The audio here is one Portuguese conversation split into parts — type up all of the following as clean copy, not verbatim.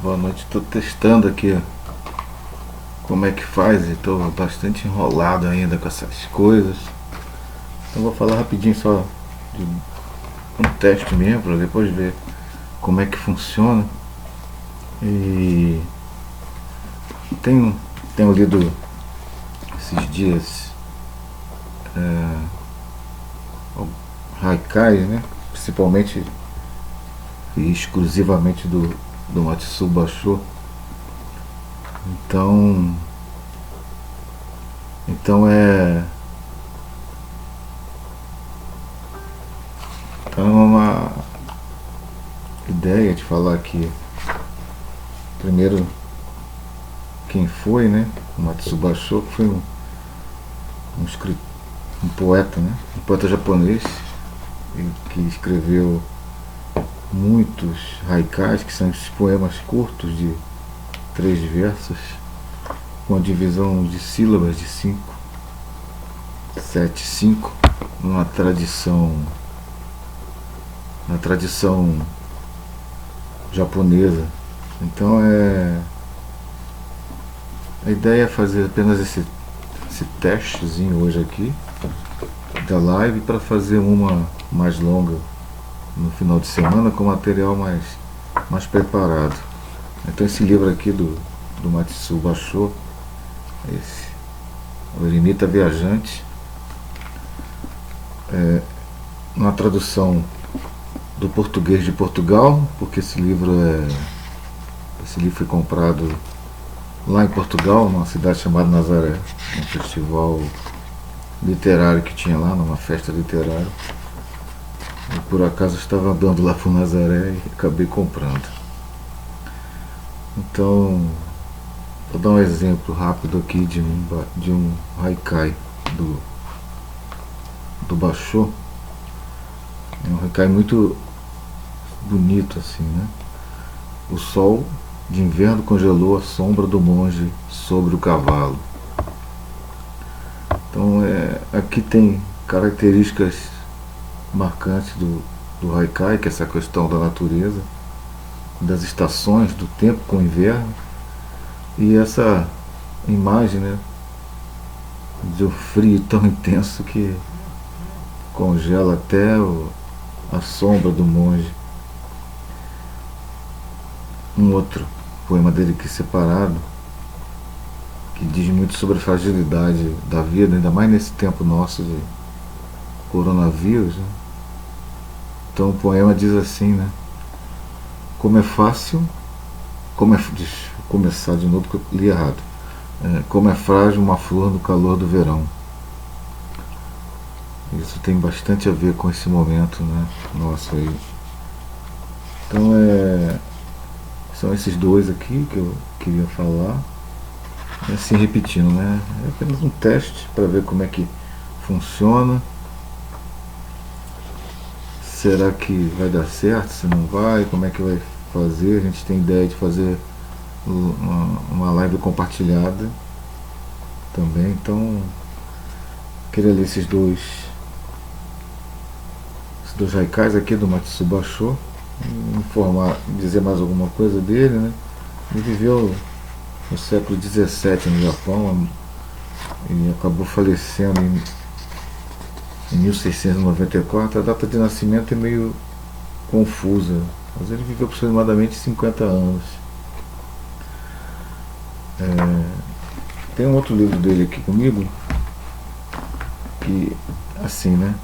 Boa noite, estou testando aqui como é que faz e estou bastante enrolado ainda com essas coisas. Então vou falar rapidinho só de um teste mesmo para depois ver como é que funciona. E tenho, tenho lido esses dias haikais, né? Principalmente e exclusivamente do Matsuo Basho. Então, então é então é uma ideia de falar aqui primeiro quem foi, né? O Matsuo Basho, que foi um poeta, né? Um poeta japonês que escreveu muitos haikais, que são esses poemas curtos de 3 versos, com a divisão de sílabas de 5, 7, 5, numa tradição, na tradição japonesa. Então a ideia é fazer apenas esse testezinho hoje aqui da live para fazer uma mais longa no final de semana com material mais preparado. Então esse livro aqui do Matsuo Basho, esse, o Eremita Viajante, uma tradução do português de Portugal, porque esse livro foi comprado lá em Portugal, numa cidade chamada Nazaré, num festival literário que tinha lá, numa festa literária. E por acaso estava andando lá por Nazaré e acabei comprando. Então, vou dar um exemplo rápido aqui de um haikai do Basho. É um haikai muito bonito assim, né? O sol de inverno congelou a sombra do monge sobre o cavalo. Então aqui tem características marcantes do haikai, que é essa questão da natureza, das estações, do tempo com o inverno, e essa imagem, né, de um frio tão intenso que congela até a sombra do monge. Um outro poema dele aqui separado, que diz muito sobre a fragilidade da vida, ainda mais nesse tempo nosso de coronavírus, né? Então o poema diz assim, né? Como é fácil, deixa eu começar de novo porque eu li errado. Como é frágil uma flor no calor do verão. Isso tem bastante a ver com esse momento, né, nosso aí. Então são esses dois aqui que eu queria falar. E assim repetindo, né? É apenas um teste para ver como é que funciona. Será que vai dar certo? Se não vai, como é que vai fazer? A gente tem ideia de fazer uma live compartilhada também. Então, queria ler esses dois haikais aqui do Matsuo Basho, dizer mais alguma coisa dele, né? Ele viveu no século XVII no Japão e acabou falecendo em 1694. A data de nascimento é meio confusa, mas ele viveu aproximadamente 50 anos. Tem um outro livro dele aqui comigo que, assim, né,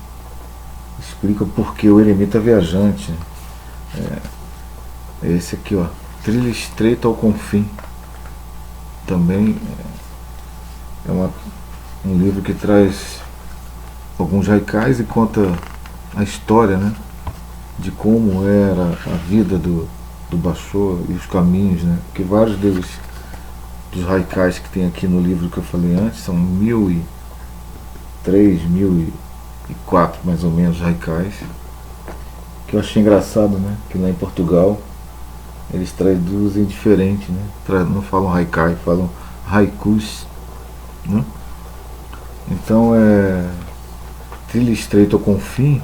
explica por que o Eremita Viajante. É esse aqui, ó, Trilha Estreita ao Confim. Também um livro que traz alguns haikais e conta a história, né, de como era a vida do Basho e os caminhos, né, porque vários dos haikais que tem aqui no livro que eu falei antes são 1003, 1004 mais ou menos haikais, que eu achei engraçado, né, que lá em Portugal eles traduzem diferente, né, não falam haikai, falam haikus, né? Então Trilha Estreita ao Confim,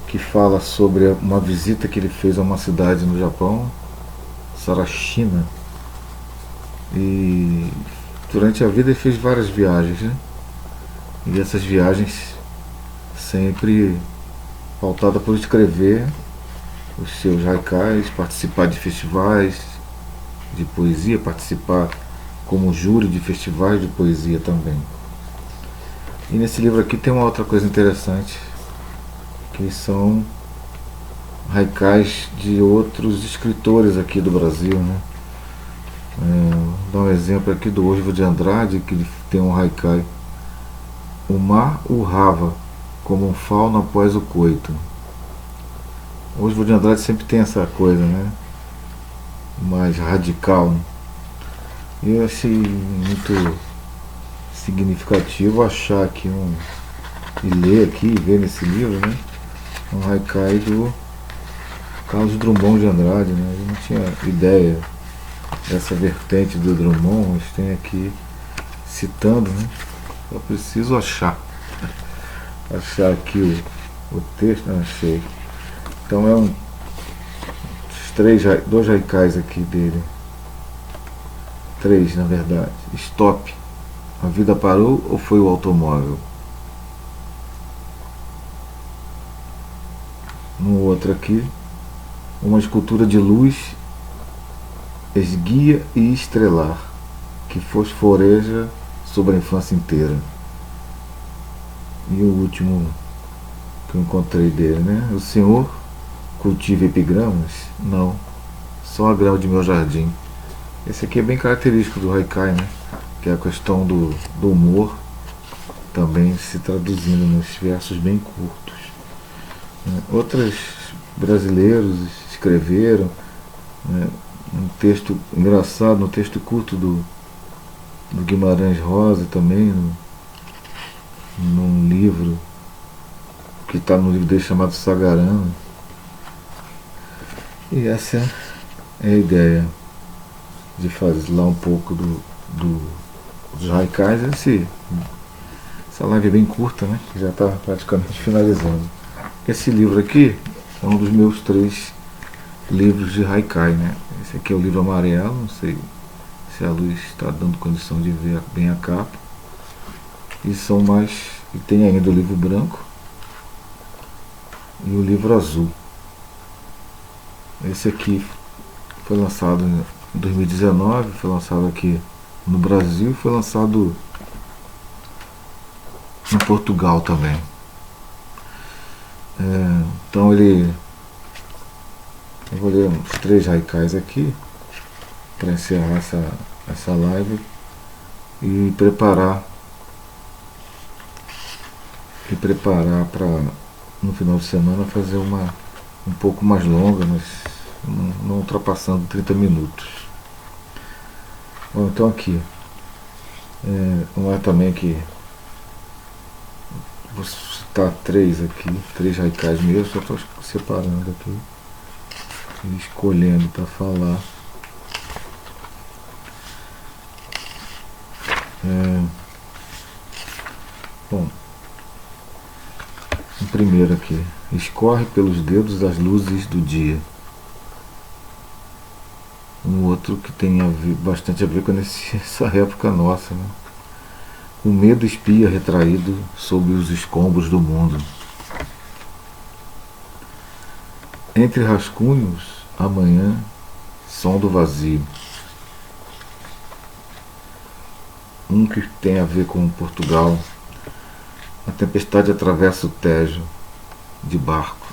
que fala sobre uma visita que ele fez a uma cidade no Japão, Sarachina. E durante a vida ele fez várias viagens, né? E essas viagens sempre pautada por escrever os seus haikais, participar de festivais de poesia, participar como júri de festivais de poesia também. E nesse livro aqui tem uma outra coisa interessante, que são haikais de outros escritores aqui do Brasil, né? Vou dar um exemplo aqui do Oswald de Andrade, que ele tem um haikai: o mar urrava como um fauno após o coito. O Oswald de Andrade sempre tem essa coisa, né? Mais radical, né? E eu achei muito significativo achar aqui e ler aqui, ver nesse livro, né? Um haikai do Carlos Drummond de Andrade, né? Eu não tinha ideia dessa vertente do Drummond, mas tem aqui citando, né? Só preciso achar aqui o texto, não achei. Então é dois haikais aqui dele. Três, na verdade. Stop. A vida parou ou foi o automóvel? No outro aqui, uma escultura de luz esguia e estrelar, que fosforeja sobre a infância inteira. E o último que eu encontrei dele, né? O senhor cultiva epigramas? Não, só a grama de meu jardim. Esse aqui é bem característico do haikai, né? Que é a questão do humor, também se traduzindo nos versos bem curtos. Outros brasileiros escreveram, né, um texto engraçado, um texto curto do Guimarães Rosa também, num livro que está no livro dele chamado Sagarana. E essa é a ideia de fazer lá um pouco dos haikais. Essa live é bem curta, né? Já está praticamente finalizando. Esse livro aqui é um dos meus 3 livros de haikai, né? Esse aqui é o livro amarelo, não sei se a luz está dando condição de ver bem a capa. E tem ainda o livro branco e o livro azul. Esse aqui foi lançado em 2019, foi lançado aqui no Brasil e foi lançado em Portugal também. Então eu vou ler uns 3 haikais aqui para encerrar essa live e preparar para no final de semana fazer uma um pouco mais longa, mas não ultrapassando 30 minutos. Bom, então aqui vamos lá também que vou citar 3 haikais meus, só estou separando aqui e escolhendo para falar. Bom, o primeiro aqui: escorre pelos dedos as luzes do dia. Um outro que tem bastante a ver com essa época nossa, né? O medo espia retraído sob os escombros do mundo. Entre rascunhos, amanhã, som do vazio. Um que tem a ver com Portugal. A tempestade atravessa o Tejo de barco.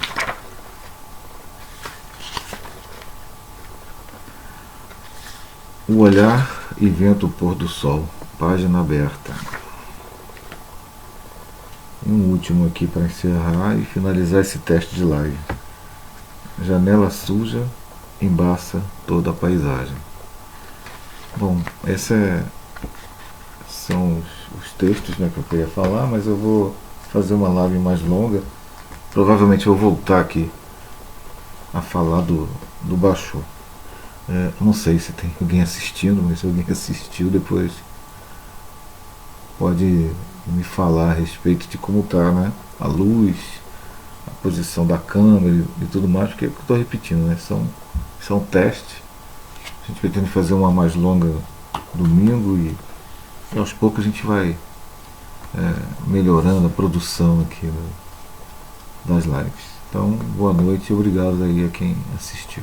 O olhar e vento o pôr do sol. Página aberta. E um último aqui para encerrar e finalizar esse teste de live. Janela suja embaça toda a paisagem. Bom, são os textos, né, que eu queria falar, mas eu vou fazer uma live mais longa. Provavelmente eu vou voltar aqui a falar do Basho. Não sei se tem alguém assistindo, mas se alguém assistiu depois pode me falar a respeito de como está, né, a luz, a posição da câmera e tudo mais, porque é o que eu estou repetindo, né, são testes A gente pretende fazer uma mais longa domingo e aos poucos a gente vai melhorando a produção aqui das lives. Então, boa noite e obrigado aí a quem assistiu.